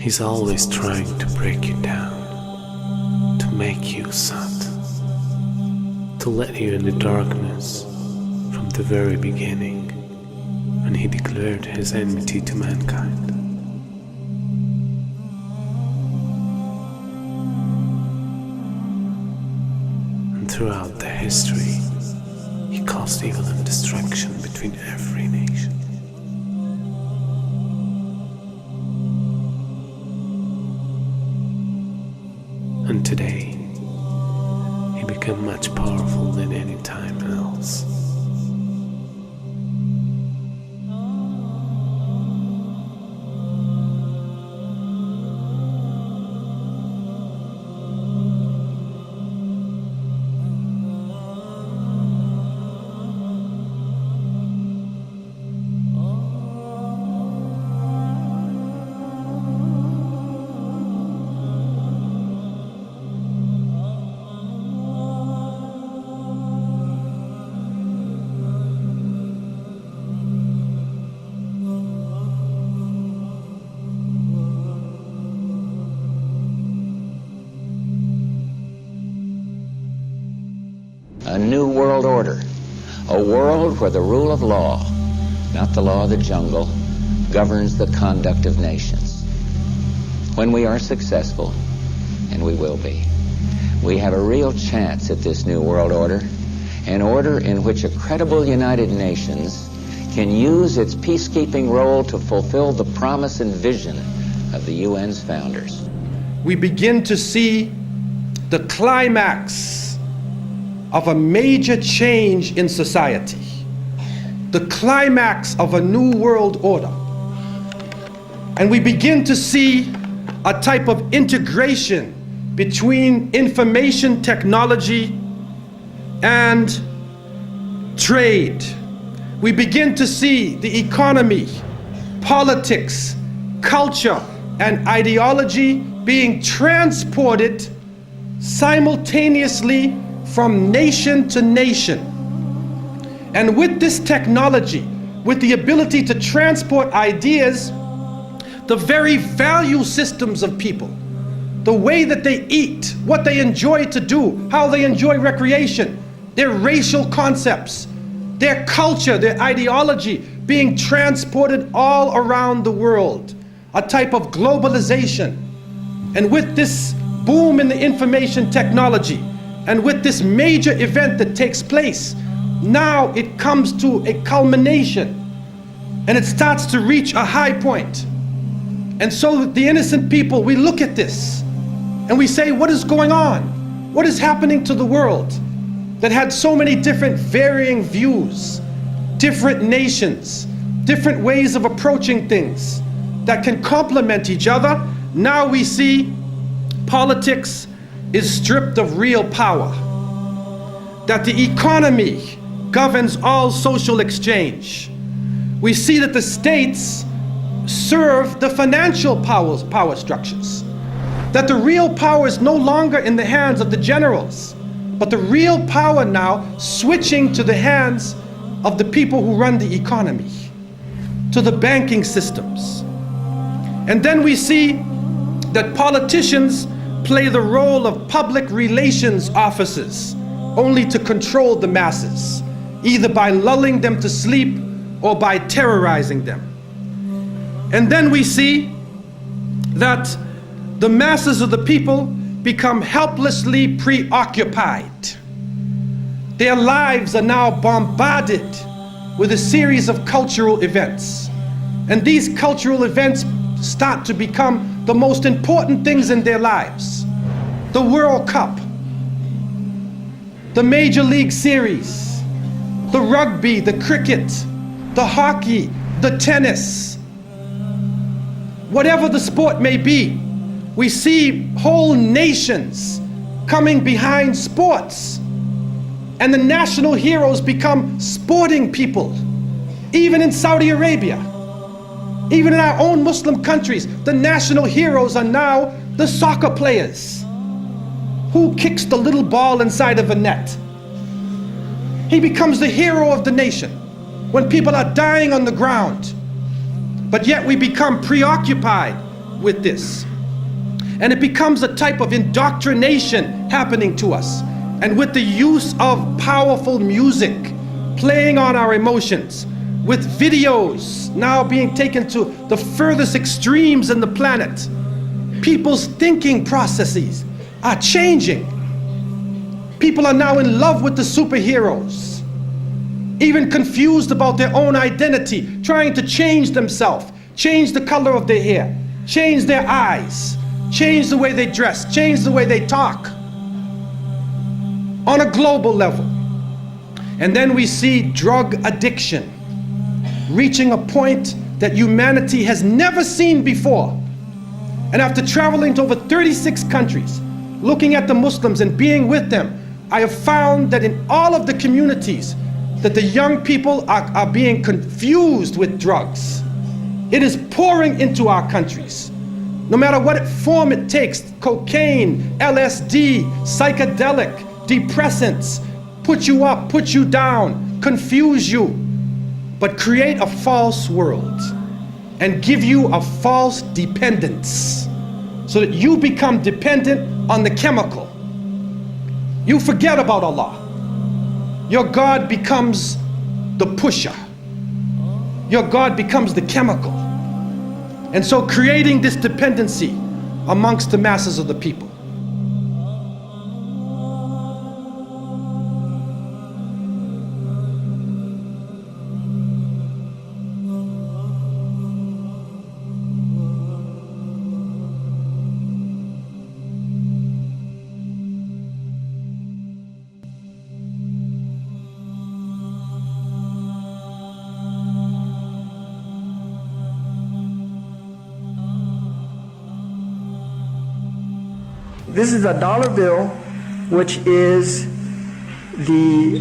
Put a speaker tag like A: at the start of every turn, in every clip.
A: He's always trying to break you down, to make you sad, to let you in the darkness from the very beginning, when he declared his enmity to mankind. And throughout the history, he caused evil and destruction between every nation. And today, he became much powerful than any time else.
B: A new world order, a world where the rule of law, not the law of the jungle, governs the conduct of nations. When we are successful, and we will be, we have a real chance at this new world order, an order in which a credible United Nations can use its peacekeeping role to fulfill the promise and vision of the UN's founders.
C: We begin to see the climax of a major change in society, the climax of a new world order. And we begin to see a type of integration between information technology and trade. We begin to see the economy, politics, culture, and ideology being transported simultaneously from nation to nation. And with this technology, with the ability to transport ideas, the very value systems of people, the way that they eat, what they enjoy to do, how they enjoy recreation, their racial concepts, their culture, their ideology being transported all around the world, a type of globalization. And with this boom in the information technology, and with this major event that takes place, now it comes to a culmination and it starts to reach a high point. And so the innocent people, we look at this and we say, what is going on? What is happening to the world that had so many different varying views, different nations, different ways of approaching things that can complement each other? Now we see politics is stripped of real power, that the economy governs all social exchange. We see that the states serve the financial power structures, that the real power is no longer in the hands of the generals, but the real power now switching to the hands of the people who run the economy, to the banking systems. And then we see that politicians play the role of public relations officers only to control the masses, either by lulling them to sleep or by terrorizing them. And then we see that the masses of the people become helplessly preoccupied. Their lives are now bombarded with a series of cultural events. And these cultural events start to become the most important things in their lives. The World Cup, the Major League Series, the rugby, the cricket, the hockey, the tennis. Whatever the sport may be, we see whole nations coming behind sports. And the national heroes become sporting people. Even in Saudi Arabia, even in our own Muslim countries, the national heroes are now the soccer players. Who kicks the little ball inside of a net? He becomes the hero of the nation when people are dying on the ground. But yet we become preoccupied with this. And it becomes a type of indoctrination happening to us. And with the use of powerful music playing on our emotions, with videos now being taken to the furthest extremes in the planet, people's thinking processes are changing. People are now in love with the superheroes, even confused about their own identity, trying to change themselves, change the color of their hair, change their eyes, change the way they dress, change the way they talk on a global level. And then we see drug addiction reaching a point that humanity has never seen before. And after traveling to over 36 countries, looking at the Muslims and being with them, I have found that in all of the communities that the young people are being confused with drugs. It is pouring into our countries. No matter what form it takes, cocaine, LSD, psychedelic, depressants, put you up, put you down, confuse you, but create a false world and give you a false dependence so that you become dependent on the chemical. You forget about Allah. Your God becomes the pusher. Your God becomes the chemical. And so creating this dependency amongst the masses of the people.
D: This is a dollar bill, which is the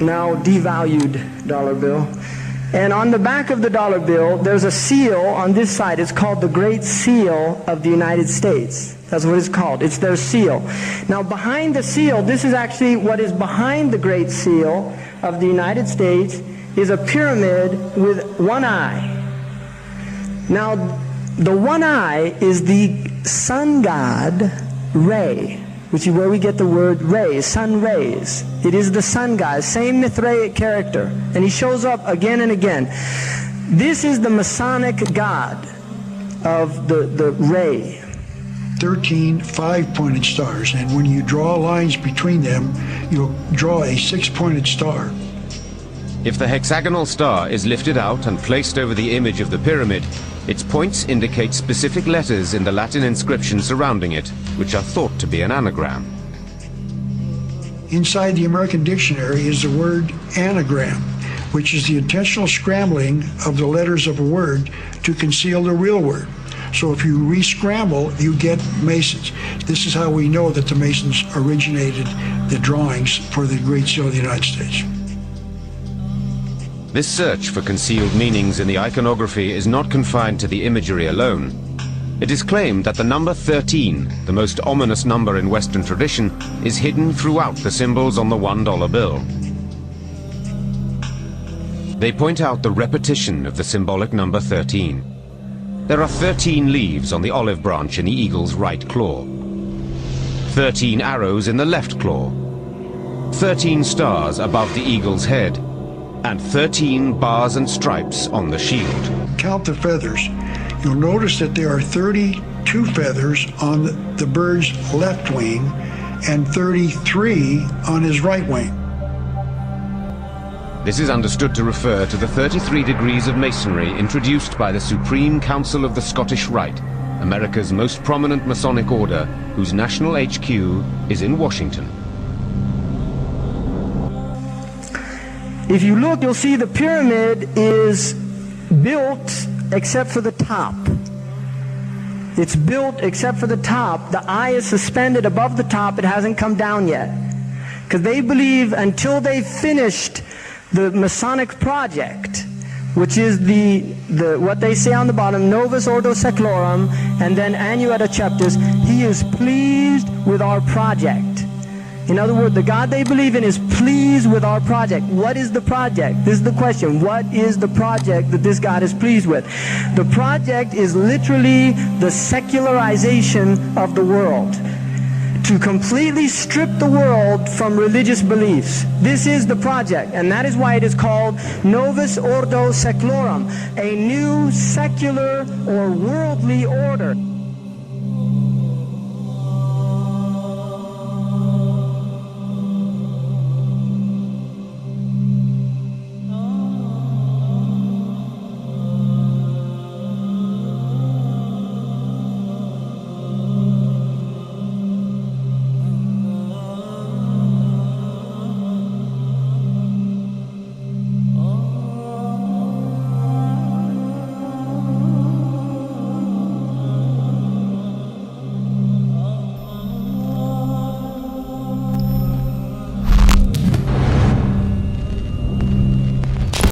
D: now devalued dollar bill. And on the back of the dollar bill, there's a seal on this side. It's called the Great Seal of the United States. That's what it's called. It's their seal. Now behind the seal, this is actually what is behind the Great Seal of the United States, is a pyramid with one eye. Now the one eye is the sun god Ray, which is where we get the word ray, sun rays. It is the sun god, same Mithraic character, and he shows up again and again. This is the Masonic god of the ray.
E: 13 5-pointed stars, and when you draw lines between them, you'll draw a 6-pointed star.
F: If the hexagonal star is lifted out and placed over the image of the pyramid, its points indicate specific letters in the Latin inscription surrounding it, which are thought to be an anagram.
E: Inside the American dictionary is the word anagram, which is the intentional scrambling of the letters of a word to conceal the real word. So if you re-scramble, you get Masons. This is how we know that the Masons originated the drawings for the Great Seal of the United States.
F: This search for concealed meanings in the iconography is not confined to the imagery alone. It is claimed that the number 13, the most ominous number in Western tradition, is hidden throughout the symbols on the $1 bill. They point out the repetition of the symbolic number 13. There are 13 leaves on the olive branch in the eagle's right claw, 13 arrows in the left claw, 13 stars above the eagle's head, and 13 bars and stripes on the shield.
E: Count the feathers. You'll notice that there are 32 feathers on the bird's left wing and 33 on his right wing.
F: This is understood to refer to the 33 degrees of Masonry introduced by the Supreme Council of the Scottish Rite, America's most prominent Masonic order, whose national HQ is in Washington.
D: If you look, you'll see the pyramid is built except for the top. It's built except for the top. The eye is suspended above the top. It hasn't come down yet. Because they believe until they finished the Masonic project, which is what they say on the bottom, Novus Ordo Seclorum, and then Annueta Chapters, he is pleased with our project. In other words, the God they believe in is pleased with our project. What is the project? This is the question. What is the project that this God is pleased with? The project is literally the secularization of the world. To completely strip the world from religious beliefs. This is the project, and that is why it is called Novus Ordo Seclorum, a new secular or worldly order.